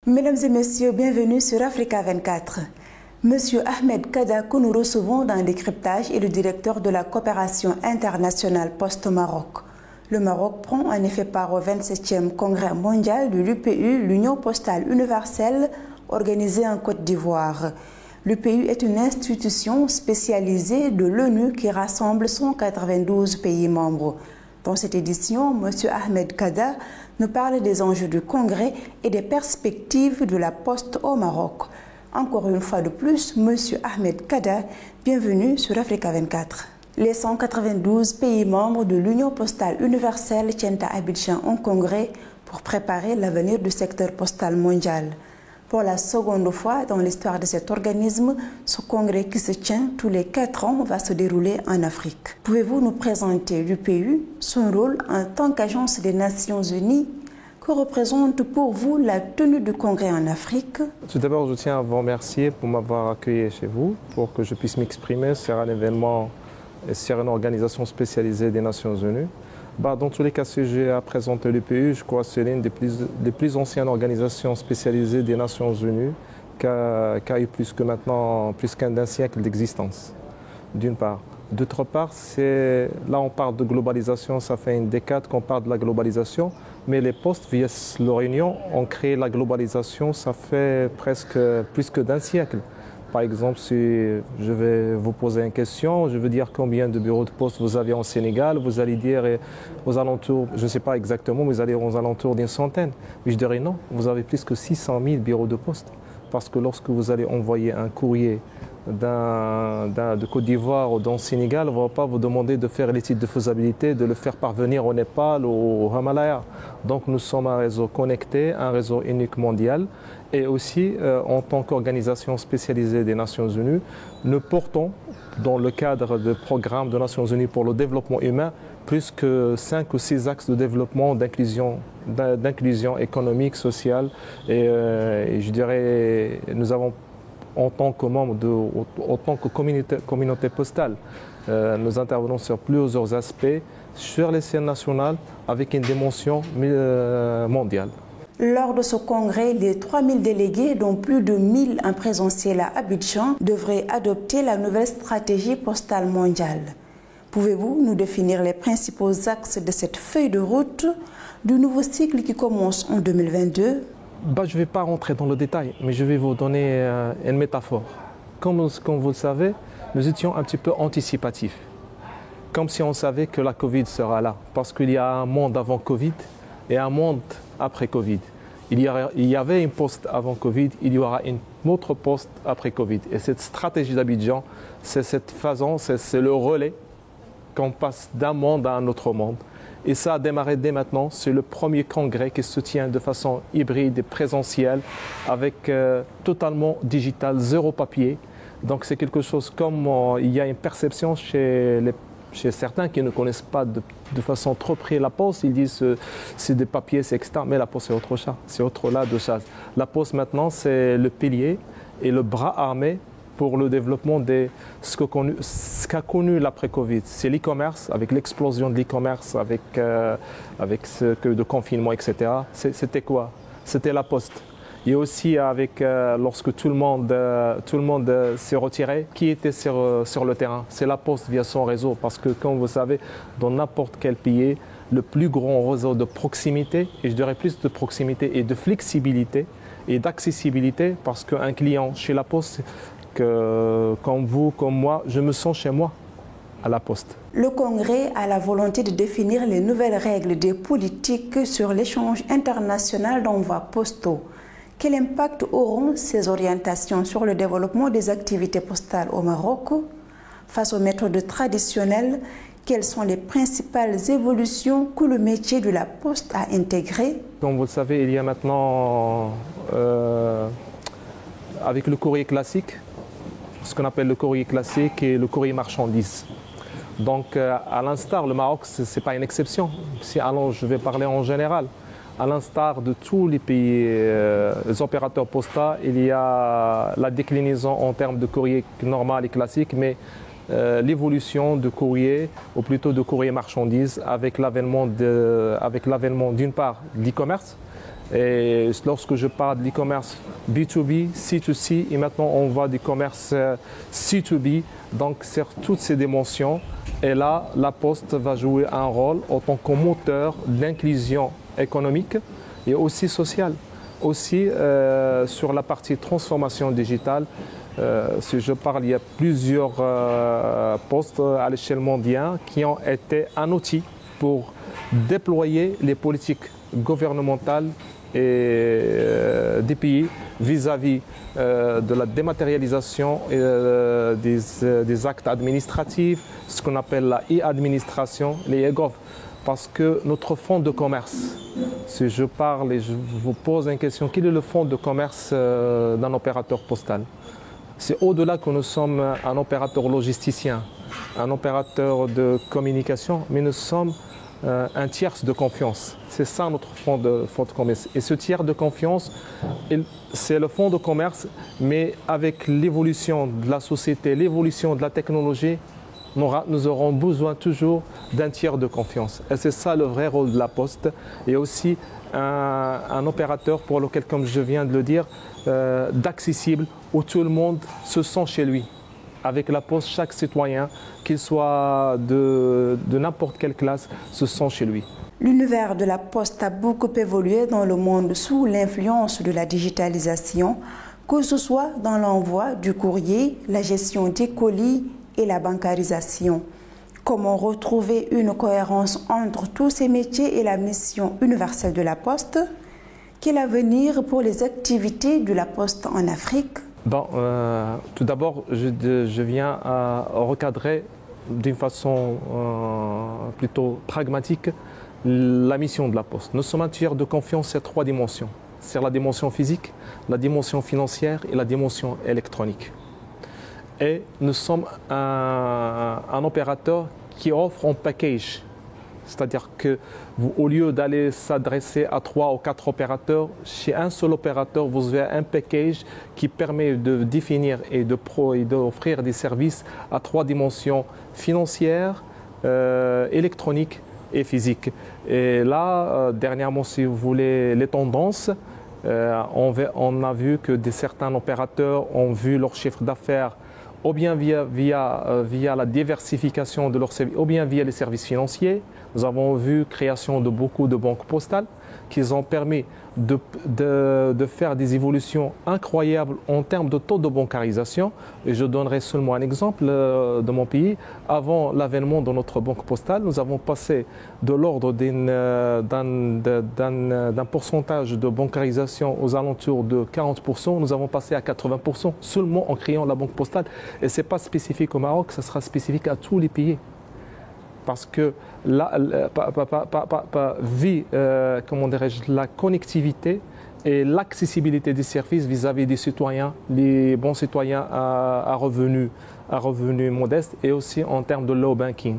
Mesdames et messieurs, bienvenue sur Africa 24. Monsieur Ahmed Kada, que nous recevons dans le décryptage, est le directeur de la coopération internationale Post-Maroc. Le Maroc prend en effet part au 27e congrès mondial de l'UPU, l'Union postale universelle, organisé en Côte d'Ivoire. L'UPU est une institution spécialisée de l'ONU qui rassemble 192 pays membres. Dans cette édition, M. Ahmed Kada nous parle des enjeux du congrès et des perspectives de la poste au Maroc. Encore une fois de plus, M. Ahmed Kada, bienvenue sur Africa 24. Les 192 pays membres de l'Union postale universelle tiennent à Abidjan un congrès pour préparer l'avenir du secteur postal mondial. Pour la seconde fois dans l'histoire de cet organisme, ce congrès qui se tient tous les 4 ans va se dérouler en Afrique. Pouvez-vous nous présenter l'UPU, son rôle en tant qu'agence des Nations Unies? Que représente pour vous la tenue du congrès en Afrique? Tout d'abord, je tiens à vous remercier pour m'avoir accueilli chez vous, pour que je puisse m'exprimer sur un événement et sur une organisation spécialisée des Nations Unies. Dans tous les cas, si j'ai à présenter l'UPU, je crois que c'est l'une des plus anciennes organisations spécialisées des Nations Unies qui a eu plus qu'un siècle d'existence, d'une part. D'autre part, là on parle de globalisation, ça fait une décade qu'on parle de la globalisation, mais les postes via leur union ont créé la globalisation, ça fait presque plus que d'un siècle. Par exemple, si je vais vous poser une question, je veux dire combien de bureaux de poste vous avez en Sénégal, vous allez dire aux alentours, je ne sais pas exactement, mais vous allez aux alentours d'une centaine. Mais je dirais non, vous avez plus que 600 000 bureaux de poste. Parce que lorsque vous allez envoyer un courrier de Côte d'Ivoire ou dans Sénégal, on ne va pas vous demander de faire l'étude de faisabilité, de le faire parvenir au Népal ou au Himalaya. Donc nous sommes un réseau connecté, un réseau unique mondial. Et aussi, en tant qu'organisation spécialisée des Nations Unies, nous portons, dans le cadre du programme des Nations Unies pour le développement humain, plus que 5 ou 6 axes de développement, d'inclusion économique, sociale. Et je dirais, nous avons, en tant que membre, en tant que communauté postale, nous intervenons sur plusieurs aspects, sur les scènes nationales, avec une dimension mondiale. Lors de ce congrès, les 3000 délégués, dont plus de 1000 en présentiel à Abidjan, devraient adopter la nouvelle stratégie postale mondiale. Pouvez-vous nous définir les principaux axes de cette feuille de route du nouveau cycle qui commence en 2022? Je ne vais pas rentrer dans le détail, mais je vais vous donner une métaphore. Comme vous le savez, nous étions un petit peu anticipatifs. Comme si on savait que la Covid sera là. Parce qu'il y a un monde avant Covid et un monde après Covid. Il y avait une poste avant Covid, il y aura une autre poste après Covid. Et cette stratégie d'Abidjan, c'est cette façon, c'est le relais qu'on passe d'un monde à un autre monde. Et ça a démarré dès maintenant. C'est le premier congrès qui se tient de façon hybride et présentielle, avec totalement digital, zéro papier. Donc c'est quelque chose comme il y a une perception chez certains qui ne connaissent pas de façon trop près la poste. Ils disent c'est des papiers, c'est etc. Mais la poste c'est autre chose, c'est autre là de chasse. La poste maintenant c'est le pilier et le bras armé pour le développement de ce qu'a connu l'après-Covid. C'est l'e-commerce, avec l'explosion de l'e-commerce, avec de confinement, etc. C'était quoi? C'était la poste. Et aussi avec lorsque tout le monde s'est retiré, qui était sur le terrain? C'est la poste via son réseau, parce que comme vous savez, dans n'importe quel pays, le plus grand réseau de proximité, et je dirais plus de proximité et de flexibilité et d'accessibilité, parce qu'un client chez la poste, comme vous, comme moi, je me sens chez moi à la poste. Le Congrès a la volonté de définir les nouvelles règles des politiques sur l'échange international d'envois postaux. Quel impact auront ces orientations sur le développement des activités postales au Maroc? Face aux méthodes traditionnelles, quelles sont les principales évolutions que le métier de la poste a intégrées? Comme vous le savez, il y a maintenant, avec le courrier classique, ce qu'on appelle le courrier classique et le courrier marchandise. Donc, à l'instar, le Maroc, ce n'est pas une exception. Je vais parler en général. À l'instar de tous les pays, les opérateurs postaux, il y a la déclinaison en termes de courrier normal et classique, mais l'évolution de courrier, ou plutôt de courrier marchandise, avec l'avènement d'une part de l'e-commerce Et lorsque je parle de l'e-commerce B2B, C2C, et maintenant on voit du commerce C2B, donc sur toutes ces dimensions. Et là, la Poste va jouer un rôle en tant que moteur d'inclusion économique et aussi sociale. Aussi sur la partie transformation digitale, si je parle, il y a plusieurs postes à l'échelle mondiale qui ont été un outil pour déployer les politiques gouvernementales et des pays vis-à-vis de la dématérialisation des actes administratifs, ce qu'on appelle la e-administration, les e-gov. Parce que notre fonds de commerce, si je parle et je vous pose une question, quel est le fonds de commerce d'un opérateur postal? C'est au-delà que nous sommes un opérateur logisticien, un opérateur de communication, mais nous sommes un tiers de confiance. C'est ça notre fonds de commerce. Et ce tiers de confiance, c'est le fonds de commerce, mais avec l'évolution de la société, l'évolution de la technologie, nous aurons besoin toujours d'un tiers de confiance. Et c'est ça le vrai rôle de la Poste. Et aussi un opérateur pour lequel, comme je viens de le dire, d'accessible, où tout le monde se sent chez lui. Avec la Poste, chaque citoyen, qu'il soit de n'importe quelle classe, se sent chez lui. L'univers de la Poste a beaucoup évolué dans le monde sous l'influence de la digitalisation, que ce soit dans l'envoi du courrier, la gestion des colis et la bancarisation. Comment retrouver une cohérence entre tous ces métiers et la mission universelle de la Poste? Quel avenir pour les activités de la Poste en Afrique? Bon, tout d'abord, je viens à recadrer d'une façon plutôt pragmatique la mission de la Poste. Nous sommes un tiers de confiance sur 3 dimensions. C'est la dimension physique, la dimension financière et la dimension électronique. Et nous sommes un opérateur qui offre un package. C'est-à-dire que au lieu d'aller s'adresser à 3 ou 4 opérateurs, chez un seul opérateur, vous avez un package qui permet de définir et d'offrir des services à 3 dimensions financières, électroniques et physiques. Et là, dernièrement, si vous voulez, les tendances, on a vu que certains opérateurs ont vu leur chiffre d'affaires ou bien via la diversification de leurs services, ou bien via les services financiers. Nous avons vu création de beaucoup de banques postales qui ont permis de faire des évolutions incroyables en termes de taux de bancarisation. Et je donnerai seulement un exemple de mon pays. Avant l'avènement de notre banque postale, nous avons passé de l'ordre d'un pourcentage de bancarisation aux alentours de 40%. Nous avons passé à 80% seulement en créant la banque postale. Et ce n'est pas spécifique au Maroc, ce sera spécifique à tous les pays. Parce que la connectivité et l'accessibilité des services vis-à-vis des citoyens, les bons citoyens à revenus modestes, et aussi en termes de low banking,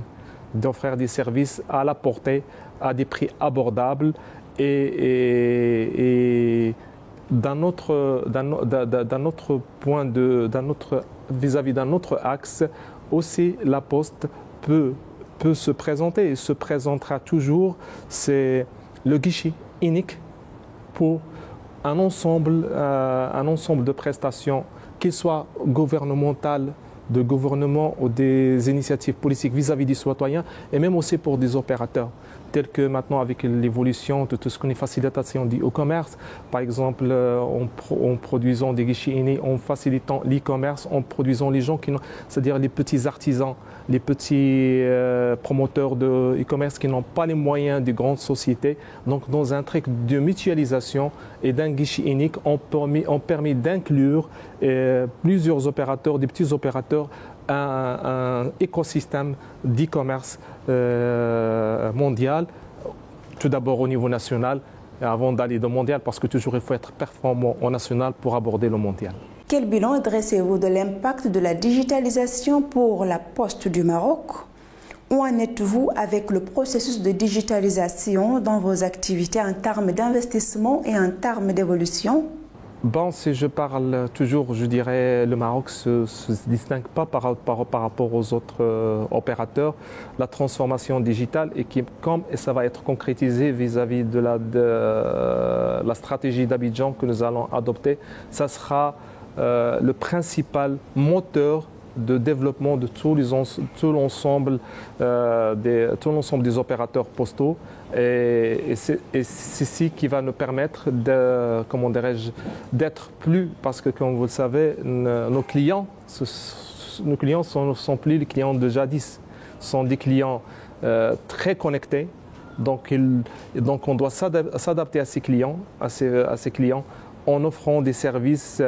d'offrir des services à la portée, à des prix abordables et vis-à-vis d'un autre axe, aussi la Poste peut se présenter et se présentera toujours, c'est le guichet unique pour un ensemble de prestations, qu'ils soient gouvernementales, de gouvernement ou des initiatives politiques vis-à-vis des citoyens, et même aussi pour des opérateurs, tels que maintenant avec l'évolution de tout ce qu'on est facilitation du e-commerce, par exemple en produisant des guichets uniques, en facilitant l'e-commerce, en produisant les gens c'est-à-dire les petits artisans, les petits promoteurs de e-commerce qui n'ont pas les moyens des grandes sociétés. Donc dans un truc de mutualisation et d'un guichet unique, on permet d'inclure plusieurs opérateurs, des petits opérateurs, un écosystème d'e-commerce mondial, tout d'abord au niveau national, avant d'aller au mondial, parce que toujours il faut être performant au national pour aborder le mondial. Quel bilan dressez-vous de l'impact de la digitalisation pour la Poste du Maroc? Où en êtes-vous avec le processus de digitalisation dans vos activités en termes d'investissement et en termes d'évolution? Bon, si je parle toujours, je dirais le Maroc ne se distingue pas par rapport aux autres opérateurs. La transformation digitale et ça va être concrétisé vis-à-vis de la stratégie d'Abidjan que nous allons adopter, ça sera le principal moteur de développement de tout l'ensemble des opérateurs postaux. Et c'est ce qui va nous permettre d'être plus, parce que comme vous le savez, nos clients ne sont plus les clients de jadis, ce sont des clients très connectés. Donc on doit s'adapter à ces clients, en offrant des services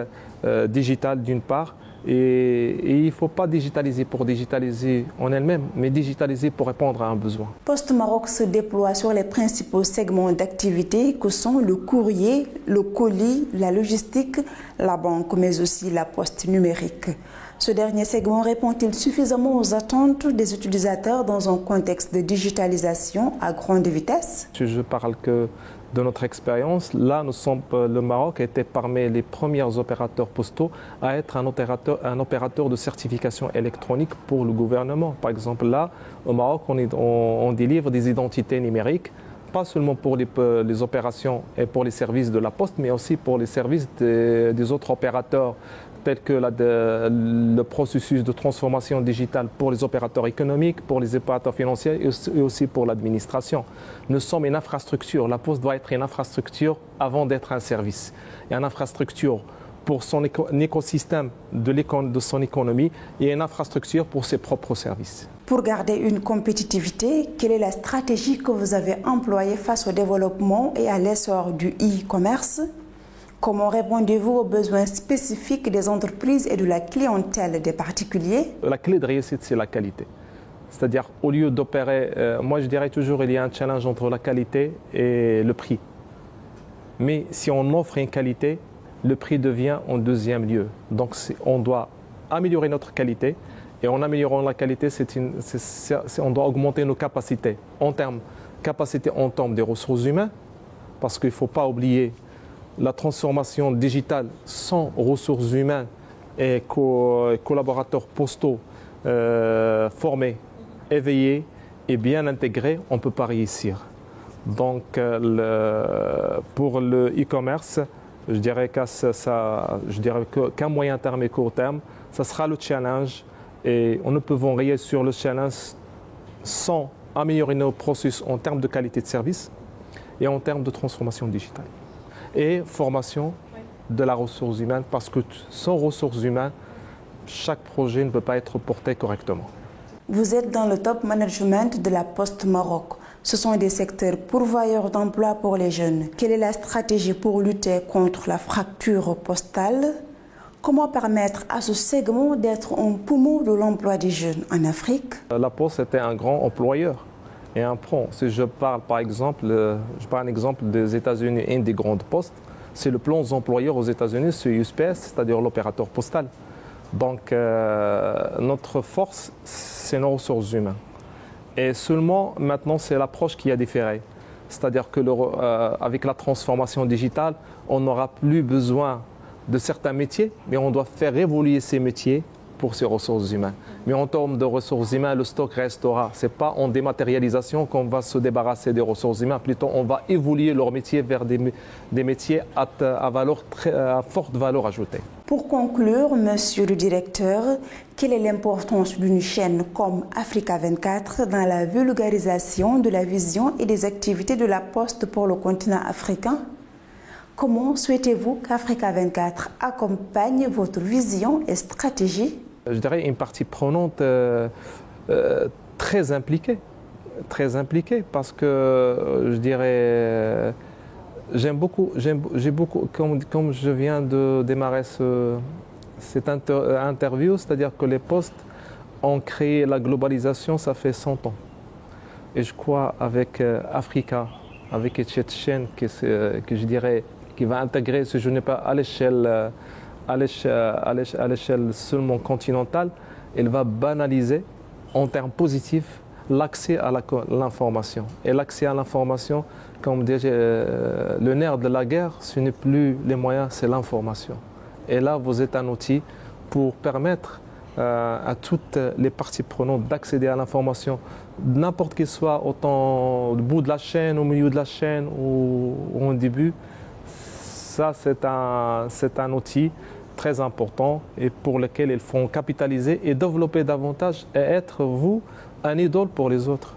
digitaux d'une part. Et il ne faut pas digitaliser pour digitaliser en elle-même, mais digitaliser pour répondre à un besoin. Poste Maroc se déploie sur les principaux segments d'activité que sont le courrier, le colis, la logistique, la banque, mais aussi la poste numérique. Ce dernier segment répond-il suffisamment aux attentes des utilisateurs dans un contexte de digitalisation à grande vitesse? Je parle que de notre expérience. Là, le Maroc était parmi les premiers opérateurs postaux à être un opérateur de certification électronique pour le gouvernement. Par exemple, là, au Maroc, on délivre des identités numériques, pas seulement pour les opérations et pour les services de la Poste, mais aussi pour les services des autres opérateurs, tels que le processus de transformation digitale pour les opérateurs économiques, pour les opérateurs financiers et aussi pour l'administration. Nous sommes une infrastructure. La Poste doit être une infrastructure avant d'être un service. Et une infrastructure pour son écosystème de son économie et une infrastructure pour ses propres services. Pour garder une compétitivité, quelle est la stratégie que vous avez employée face au développement et à l'essor du e-commerce? Comment répondez-vous aux besoins spécifiques des entreprises et de la clientèle des particuliers? La clé de réussite, c'est la qualité. C'est-à-dire, au lieu d'opérer, moi je dirais toujours qu'il y a un challenge entre la qualité et le prix. Mais si on offre une qualité, le prix devient en deuxième lieu. Donc on doit améliorer notre qualité. Et en améliorant la qualité, on doit augmenter nos capacités. En termes des ressources humaines, parce qu'il ne faut pas oublier la transformation digitale sans ressources humaines et collaborateurs postaux formés, éveillés et bien intégrés, on ne peut pas réussir. Donc pour le e-commerce, je dirais qu'à moyen terme et court terme, ça sera le challenge et on ne peut réussir sur le challenge sans améliorer nos processus en termes de qualité de service et en termes de transformation digitale. Et formation de la ressource humaine, parce que sans ressources humaines, chaque projet ne peut pas être porté correctement. Vous êtes dans le top management de la Poste Maroc. Ce sont des secteurs pourvoyeurs d'emplois pour les jeunes. Quelle est la stratégie pour lutter contre la fracture postale? Comment permettre à ce segment d'être un poumon de l'emploi des jeunes en Afrique? La Poste était un grand employeur. Et un pont. Si je parle par exemple, un exemple des États-Unis, une des grandes postes, c'est le plan employeur aux États-Unis, c'est USPS, c'est-à-dire l'opérateur postal. Donc notre force, c'est nos ressources humaines. Et seulement maintenant, c'est l'approche qui a différé. C'est-à-dire que avec la transformation digitale, on n'aura plus besoin de certains métiers, mais on doit faire évoluer ces métiers pour ces ressources humaines. Mais en termes de ressources humaines, le stock restera. Ce n'est pas en dématérialisation qu'on va se débarrasser des ressources humaines. Plutôt, on va évoluer leur métier vers des métiers à forte valeur ajoutée. Pour conclure, monsieur le directeur, quelle est l'importance d'une chaîne comme Africa 24 dans la vulgarisation de la vision et des activités de la Poste pour le continent africain? Comment souhaitez-vous qu'Africa 24 accompagne votre vision et stratégie? Je dirais une partie prenante très impliquée parce que je dirais j'ai beaucoup comme je viens de démarrer cette interview, c'est-à-dire que les postes ont créé la globalisation, ça fait 100 ans. Et je crois avec Africa, avec cette chaîne que je dirais qui va intégrer ce je n'ai pas à l'échelle seulement continentale, elle va banaliser en termes positifs l'accès à l'information. Et l'accès à l'information, comme déjà le nerf de la guerre, ce n'est plus les moyens, c'est l'information. Et là, vous êtes un outil pour permettre à toutes les parties prenantes d'accéder à l'information, n'importe qu'il soit, autant au bout de la chaîne, au milieu de la chaîne ou au début. Ça, c'est un outil très important et pour lequel il faut capitaliser et développer davantage et être, vous, un idole pour les autres.